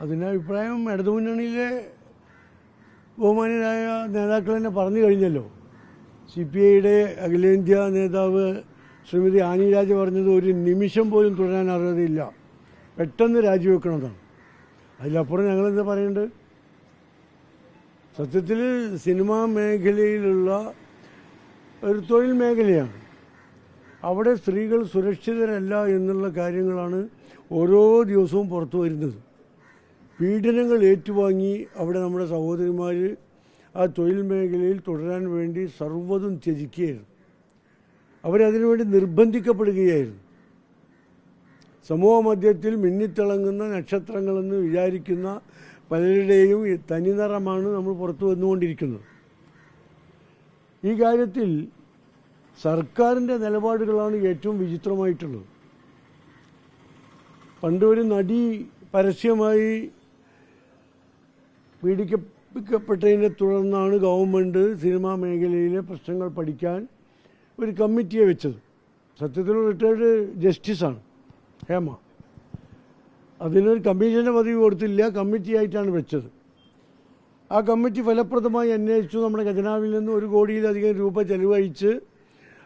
അതിൻ്റെ അഭിപ്രായം ഇടതുമുന്നണിയിലെ ബഹുമാനരായ നേതാക്കൾ തന്നെ പറഞ്ഞു കഴിഞ്ഞല്ലോ. CPIയുടെ അഖിലേന്ത്യാ നേതാവ് ശ്രീമതി ആനി രാജ പറഞ്ഞത് ഒരു നിമിഷം പോലും തുടരാൻ അർഹതയില്ല, പെട്ടെന്ന് രാജിവെക്കണമെന്നാണ്. അതിലപ്പുറം ഞങ്ങളെന്താ പറയേണ്ടത്? സത്യത്തിൽ സിനിമാ മേഖലയിലുള്ള ഒരു തൊഴിൽ മേഖലയാണ്. അവിടെ സ്ത്രീകൾ സുരക്ഷിതരല്ല എന്നുള്ള കാര്യങ്ങളാണ് ഓരോ ദിവസവും പുറത്തു വരുന്നത്. പീഡനങ്ങൾ ഏറ്റുവാങ്ങി അവിടെ നമ്മുടെ സഹോദരിമാർ ആ തൊഴിൽ മേഖലയിൽ തുടരാൻ വേണ്ടി സർവ്വതും ത്യജിക്കുകയായിരുന്നു. അവരതിനുവേണ്ടി നിർബന്ധിക്കപ്പെടുകയായിരുന്നു. സമൂഹ മധ്യത്തിൽ മിന്നിത്തിളങ്ങുന്ന നക്ഷത്രങ്ങളെന്ന് വിചാരിക്കുന്ന പലരുടെയും തനിനിറമാണ് നമ്മൾ പുറത്തു വന്നുകൊണ്ടിരിക്കുന്നത്. ഈ കാര്യത്തിൽ സർക്കാരിൻ്റെ നിലപാടുകളാണ് ഏറ്റവും വിചിത്രമായിട്ടുള്ളത്. പണ്ട് ഒരു നടി പരസ്യമായി പീഡിപ്പിക്കപ്പെട്ടതിനെ തുടർന്നാണ് ഗവൺമെൻറ് സിനിമാ മേഖലയിലെ പ്രശ്നങ്ങൾ പഠിക്കാൻ ഒരു കമ്മിറ്റിയെ വെച്ചത്. സത്യത്തിൽ റിട്ടയർഡ് ജസ്റ്റിസാണ് ഹേമ. അതിനൊരു കമ്മീഷൻ്റെ പദവി കൊടുത്തില്ല, കമ്മിറ്റിയായിട്ടാണ് വെച്ചത്. ആ കമ്മിറ്റി ഫലപ്രദമായി അന്വേഷിച്ചു. നമ്മുടെ ഖജനാവിൽ നിന്ന് 1 കോടിയിലധികം രൂപ ചെലവഴിച്ച്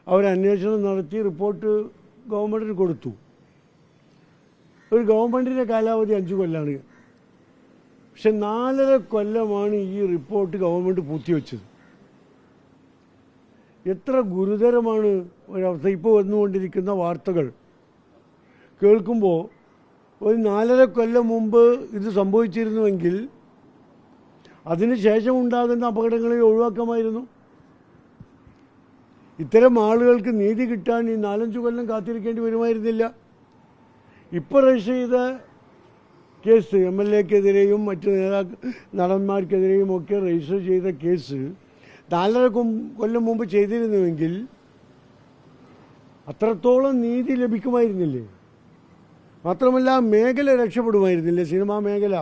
അവരന്വേഷണം നടത്തി റിപ്പോർട്ട് ഗവൺമെൻറ്റിന് കൊടുത്തു. ഒരു ഗവൺമെൻറ്റിൻ്റെ കാലാവധി 5 കൊല്ലമാണ്. പക്ഷെ 4.5 കൊല്ലമാണ് ഈ റിപ്പോർട്ട് ഗവൺമെൻറ് പൂർത്തിവെച്ചത്. എത്ര ഗുരുതരമാണ് ഒരവസ്ഥ. ഇപ്പോൾ വന്നുകൊണ്ടിരിക്കുന്ന വാർത്തകൾ കേൾക്കുമ്പോൾ ഒരു 4.5 കൊല്ലം മുമ്പ് ഇത് സംഭവിച്ചിരുന്നുവെങ്കിൽ അതിനുശേഷം ഉണ്ടാകുന്ന അപകടങ്ങളെ ഒഴിവാക്കാമായിരുന്നു. ഇത്തരം ആളുകൾക്ക് നീതി കിട്ടാൻ ഈ 4-5 കൊല്ലം കാത്തിരിക്കേണ്ടി വരുമായിരുന്നില്ല. ഇപ്പോൾ രജിസ്റ്റർ ചെയ്ത കേസ് MLAക്കെതിരെയും മറ്റ് നടന്മാർക്കെതിരെയും ഒക്കെ രജിസ്റ്റർ ചെയ്ത കേസ് 4.5 കൊല്ലം മുമ്പ് ചെയ്തിരുന്നുവെങ്കിൽ അത്രത്തോളം നീതി ലഭിക്കുമായിരുന്നില്ലേ? മാത്രമല്ല മേഖല രക്ഷപ്പെടുമായിരുന്നില്ലേ? സിനിമാ മേഖല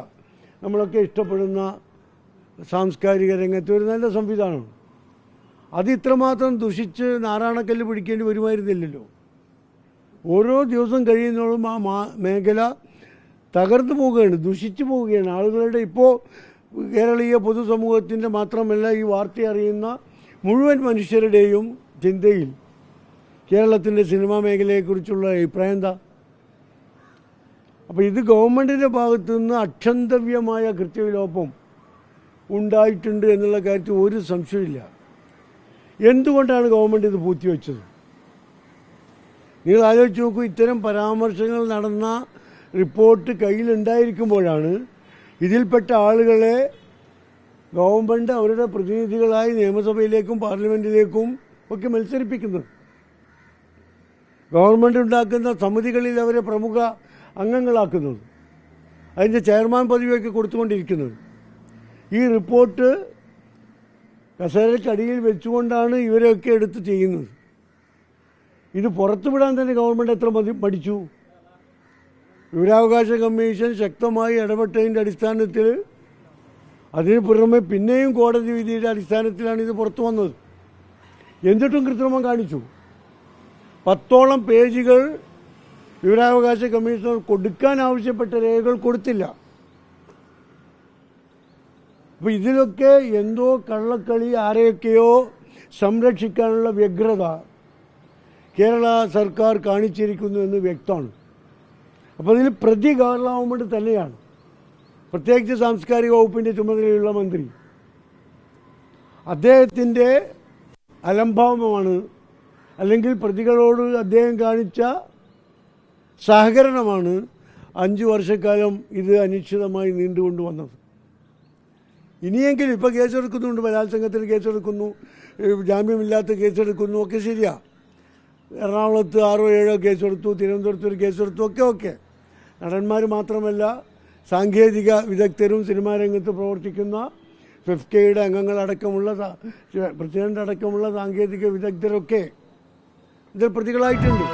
നമ്മളൊക്കെ ഇഷ്ടപ്പെടുന്ന സാംസ്കാരിക രംഗത്ത് ഒരു നല്ല സംവിധാനമാണ്. അത് ഇത്രമാത്രം ദുഷിച്ച് നാരായണക്കല്ല് പിടിക്കേണ്ടി വരുമായിരുന്നില്ലല്ലോ. ഓരോ ദിവസം കഴിയുന്നതോടും ആ മേഖല തകർന്നു പോവുകയാണ്, ദുഷിച്ചു പോവുകയാണ്. ആളുകളുടെ ഇപ്പോൾ കേരളീയ പൊതുസമൂഹത്തിൻ്റെ മാത്രമല്ല ഈ വാർത്ത അറിയുന്ന മുഴുവൻ മനുഷ്യരുടെയും ചിന്തയിൽ കേരളത്തിൻ്റെ സിനിമാ മേഖലയെക്കുറിച്ചുള്ള അഭിപ്രായം എന്താ? അപ്പോൾ ഇത് ഗവൺമെൻറ്റിൻ്റെ ഭാഗത്തു നിന്ന് അക്ഷന്തവ്യമായ കൃത്യവിലോപം ഉണ്ടായിട്ടുണ്ട് എന്നുള്ള കാര്യത്തിൽ ഒരു സംശയമില്ല. എന്തുകൊണ്ടാണ് ഗവൺമെൻറ് ഇത് പൂഴ്ത്തിവെച്ചത്? നിങ്ങൾ ആലോചിച്ച് നോക്കൂ. ഇത്തരം പരാമർശങ്ങൾ നടന്ന റിപ്പോർട്ട് കയ്യിലുണ്ടായിരിക്കുമ്പോഴാണ് ഇതിൽപ്പെട്ട ആളുകളെ ഗവൺമെൻറ് അവരുടെ പ്രതിനിധികളായി നിയമസഭയിലേക്കും പാർലമെൻറ്റിലേക്കും ഒക്കെ മത്സരിപ്പിക്കുന്നത്. ഗവൺമെൻറ് ഉണ്ടാക്കുന്ന സമിതികളിൽ അവരെ പ്രമുഖ അംഗങ്ങളാക്കുന്നത്, അതിൻ്റെ ചെയർമാൻ പദവിയൊക്കെ കൊടുത്തുകൊണ്ടിരിക്കുന്നത്. ഈ റിപ്പോർട്ട് കസേരക്കടിയിൽ വെച്ചുകൊണ്ടാണ് ഇവരെയൊക്കെ എടുത്ത് ചെയ്യുന്നത്. ഇത് പുറത്തുവിടാൻ തന്നെ ഗവൺമെൻറ് എത്ര മടിച്ചു? വിവരാവകാശ കമ്മീഷൻ ശക്തമായി ഇടപെട്ടതിൻ്റെ അടിസ്ഥാനത്തിൽ അതിന് പുറമെ പിന്നെയും കോടതി വിധിയുടെ അടിസ്ഥാനത്തിലാണ് ഇത് പുറത്തു വന്നത്. എന്നിട്ടും കൃത്രിമം കാണിച്ചു. 10ഓളം പേജുകൾ വിവരാവകാശ കമ്മീഷണർ കൊടുക്കാൻ ആവശ്യപ്പെട്ട രേഖകൾ കൊടുത്തില്ല. അപ്പോൾ ഇതിലൊക്കെ എന്തോ കള്ളക്കളി, ആരെയൊക്കെയോ സംരക്ഷിക്കാനുള്ള വ്യഗ്രത കേരള സർക്കാർ കാണിച്ചിരിക്കുന്നു എന്ന് വ്യക്തമാണ്. അപ്പോൾ അതിൽ പ്രതി കേരള ഗവൺമെൻറ് തന്നെയാണ്, പ്രത്യേകിച്ച് സാംസ്കാരിക വകുപ്പിൻ്റെ ചുമതലയുള്ള മന്ത്രി. അദ്ദേഹത്തിൻ്റെ അലംഭാവമാണ്, അല്ലെങ്കിൽ പ്രതികളോട് അദ്ദേഹം കാണിച്ച സഹകരണമാണ് 5 വർഷക്കാലം ഇത് അനിശ്ചിതമായി നീണ്ടുകൊണ്ടുവന്നത്. ഇനിയെങ്കിലും ഇപ്പോൾ കേസെടുക്കുന്നുണ്ട്, ബലാത്സംഗത്തിന് കേസെടുക്കുന്നു, ജാമ്യമില്ലാത്ത കേസെടുക്കുന്നു, ഒക്കെ ശരിയാ. എറണാകുളത്ത് 6-7 കേസെടുത്തു, തിരുവനന്തപുരത്ത് ഒരു കേസെടുത്തു, ഒക്കെ നടന്മാർ മാത്രമല്ല സാങ്കേതിക വിദഗ്ധരും സിനിമാ രംഗത്ത് പ്രവർത്തിക്കുന്ന ഫിഫ്കയുടെ അംഗങ്ങളടക്കമുള്ള പ്രസിഡന്റ് അടക്കമുള്ള സാങ്കേതിക വിദഗ്ധരൊക്കെ ഇതിൽ പ്രതികളായിട്ടുണ്ട്.